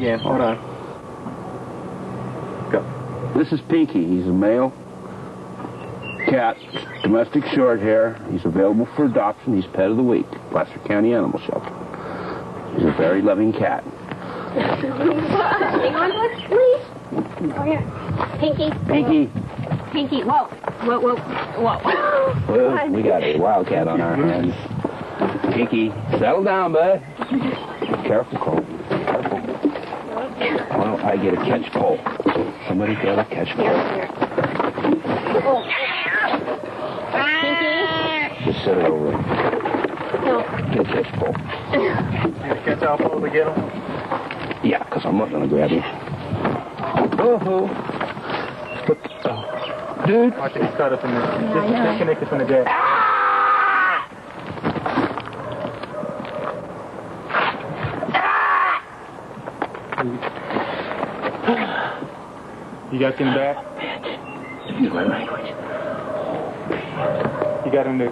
again. Hold on. Go. This is Pinky. He's a male cat, domestic short hair. He's available for adoption. He's pet of the week, Placer County Animal Shelter. He's a very loving cat. Hang on to it, please. Oh, yeah. Pinky. Pinky. Pinky. Whoa. Whoa, whoa, whoa. Well, we got a wildcat on our hands. Pinky, settle down, bud. Careful, Cole. Careful. Well, I get a catch pole. Somebody got a catch pole. Oh. Pinky. Just set it over. No. Get a catch pole. Catch our pole to get him? Yeah, because I'm not going to grab you. Oh-ho. Dude. Watch it cut up in there. Just disconnect it from the deck. You got him back? Use my language. You got him in the car?